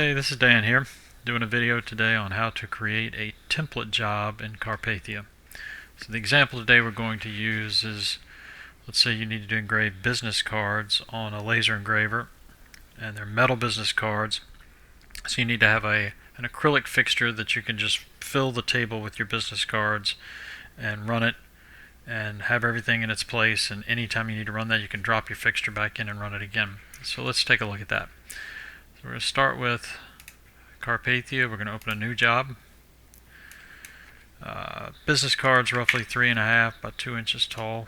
Hey, this is Dan here, doing a video today on how to create a template job in Carpathia. So the example today we're going to use is, let's say you need to engrave business cards on a laser engraver, and they're metal business cards. So you need to have an acrylic fixture that you can just fill the table with your business cards and run it and have everything in its place, and anytime you need to run that you can drop your fixture back in and run it again. So let's take a look at that. So we're going to start with Carpathia. We're going to open a new job. Business cards roughly 3.5 by 2 inches tall.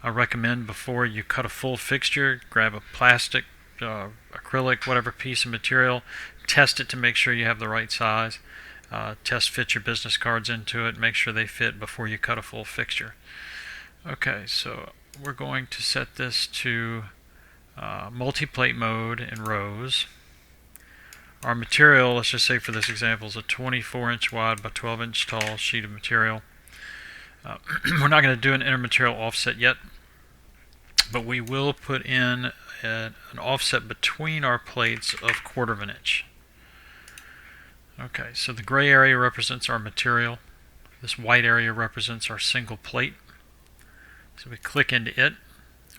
I recommend before you cut a full fixture, grab a plastic, acrylic, whatever piece of material, test it to make sure you have the right size. Test fit your business cards into it, make sure they fit before you cut a full fixture. Okay, so we're going to set this to multi-plate mode in rows. Our material, let's just say for this example, is a 24-inch wide by 12-inch tall sheet of material. We're not going to do an intermaterial offset yet, but we will put in an offset between our plates of 1/4 of an inch. Okay, so the gray area represents our material. This white area represents our single plate. So we click into it.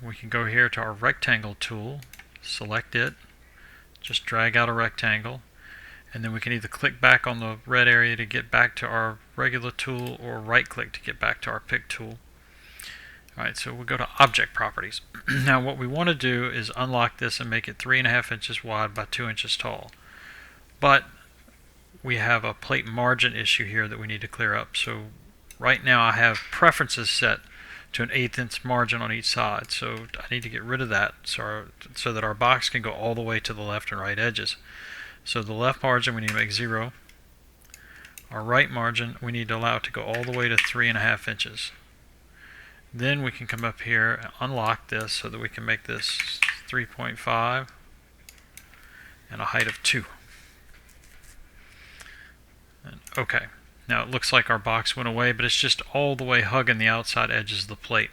We can go here to our rectangle tool, select it, just drag out a rectangle, and then we can either click back on the red area to get back to our regular tool, or right click to get back to our pick tool. Alright, so we'll go to object properties. Now what we want to do is unlock this and make it 3.5 inches wide by 2 inches tall. But we have a plate margin issue here that we need to clear up. So right now I have preferences set to an 1/8 inch margin on each side. So I need to get rid of that so that our box can go all the way to the left and right edges. So the left margin we need to make 0. Our right margin we need to allow it to go all the way to 3.5 inches. Then we can come up here and unlock this so that we can make this 3.5 and a height of 2. And okay. Now it looks like our box went away, but it's just all the way hugging the outside edges of the plate.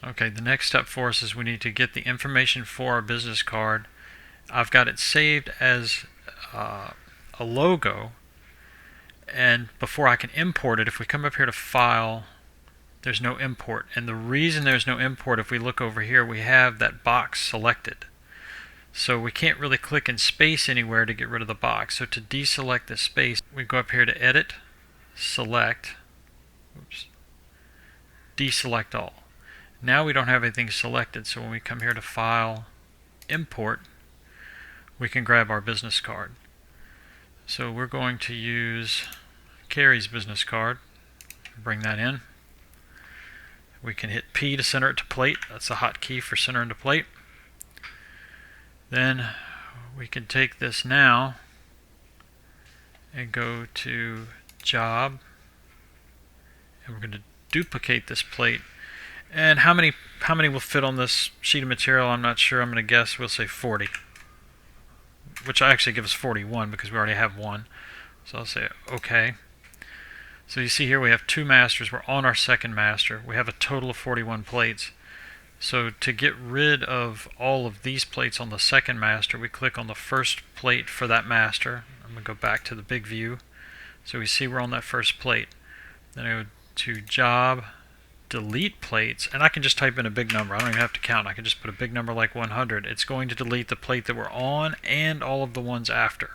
Okay, the next step for us is we need to get the information for our business card. I've got it saved as a logo, and before I can import it, if we come up here to File, there's no import. And the reason there's no import, if we look over here, we have that box selected. So we can't really click in space anywhere to get rid of the box. So to deselect the space, we go up here to Edit, Select, Deselect All. Now we don't have anything selected, so when we come here to File, Import, we can grab our business card. So we're going to use Carrie's business card, bring that in. We can hit P to center it to plate. That's the hotkey for centering to plate. Then we can take this now and go to Job, and we're going to duplicate this plate. And how many will fit on this sheet of material? I'm not sure. I'm going to guess we'll say 40, which actually gives us 41 because we already have one. So I'll say OK. So you see here we have 2 masters. We're on our second master. We have a total of 41 plates. So to get rid of all of these plates on the second master, we click on the first plate for that master. I'm going to go back to the big view. So we see we're on that first plate. Then I go to Job, Delete Plates, and I can just type in a big number. I don't even have to count. I can just put a big number like 100. It's going to delete the plate that we're on and all of the ones after.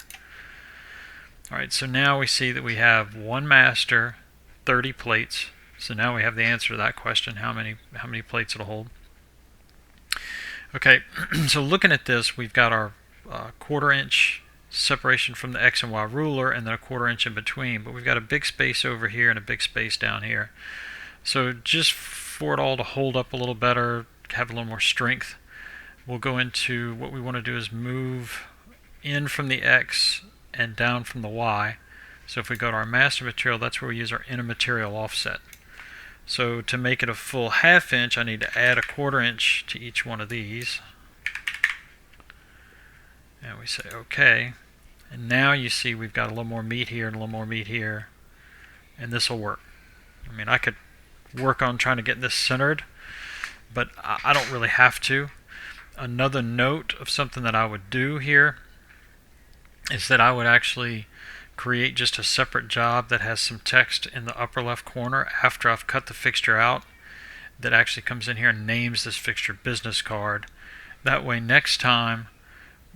Alright, so now we see that we have 1 master, 30 plates. So now we have the answer to that question, how many plates it'll hold. Okay, so looking at this, we've got our 1/4 inch separation from the X and Y ruler, and then a 1/4 inch in between, but we've got a big space over here and a big space down here. So just for it all to hold up a little better, have a little more strength, we'll go into what we want to do is move in from the X and down from the Y. So if we go to our master material, that's where we use our intermaterial offset. So to make it a full 1/2 inch, I need to add a 1/4 inch to each one of these. And we say OK. And now you see we've got a little more meat here and a little more meat here. And this will work. I mean, I could work on trying to get this centered, but I don't really have to. Another note of something that I would do here is that I would actually create just a separate job that has some text in the upper left corner after I've cut the fixture out that actually comes in here and names this fixture business card. That way next time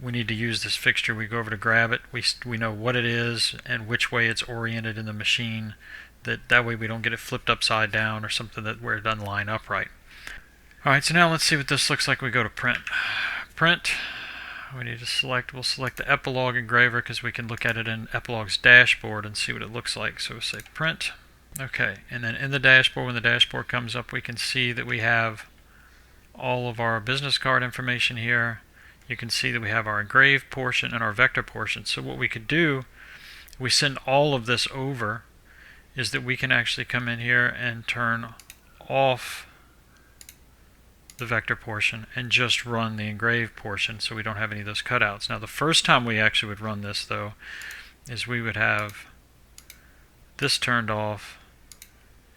we need to use this fixture, we go over to grab it, we know what it is and which way it's oriented in the machine. That way we don't get it flipped upside down or something where it doesn't line up right. Alright, so now let's see what this looks like. We go to print. Print, we need to select, we'll select the Epilogue engraver because we can look at it in Epilogue's dashboard and see what it looks like. So we'll say print. Okay, and then in the dashboard, when the dashboard comes up, we can see that we have all of our business card information here. You can see that we have our engrave portion and our vector portion. So what we could do, we send all of this over, is that we can actually come in here and turn off the vector portion and just run the engrave portion so we don't have any of those cutouts. Now the first time we actually would run this though is we would have this turned off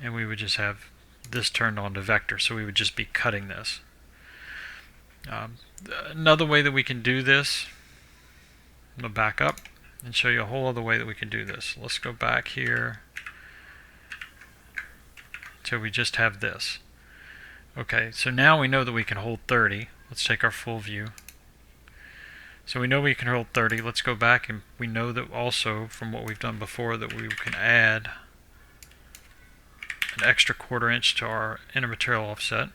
and we would just have this turned on to vector, so we would just be cutting this. Another way that we can do this, I'm going to back up and show you a whole other way that we can do this. Let's go back here till we just have this. Okay, so now we know that we can hold 30. Let's take our full view. So we know we can hold 30. Let's go back, and we know that also from what we've done before that we can add an extra 1/4 inch to our inner material offset.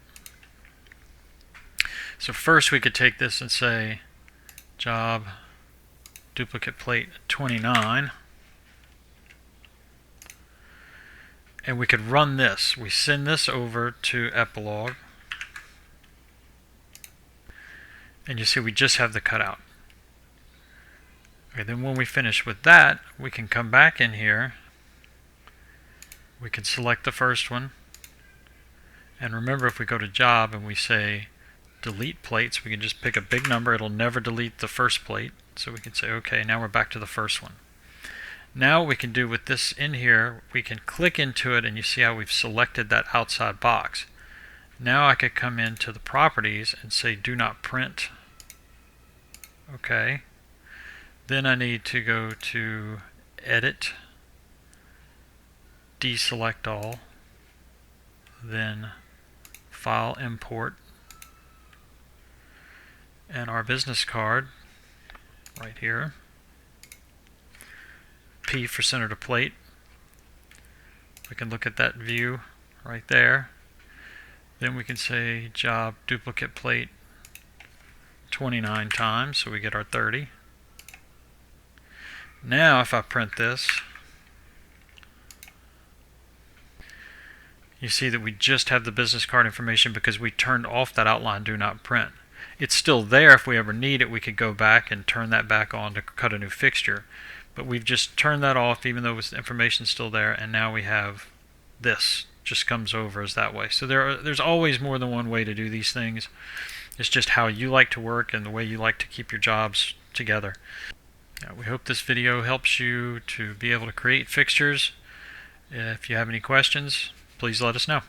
So first we could take this and say job duplicate plate 29. And we could run this. We send this over to Epilogue. And you see we just have the cutout. Okay, then when we finish with that, we can come back in here. We can select the first one. And remember, if we go to job and we say delete plates, we can just pick a big number. It'll never delete the first plate. So we can say, okay, now we're back to the first one. Now what we can do with this in here, we can click into it and you see how we've selected that outside box. Now I could come into the properties and say do not print. Okay. Then I need to go to edit, deselect all, then file import, and our business card right here. P for center to plate. We can look at that view right there. Then we can say job duplicate plate 29 times, so we get our 30. Now if I print this, you see that we just have the business card information because we turned off that outline do not print. It's still there. If we ever need it, we could go back and turn that back on to cut a new fixture. But we've just turned that off even though the information's still there, and now we have this just comes over as that way. So there's always more than one way to do these things. It's just how you like to work and the way you like to keep your jobs together. We hope this video helps you to be able to create fixtures. If you have any questions, please let us know.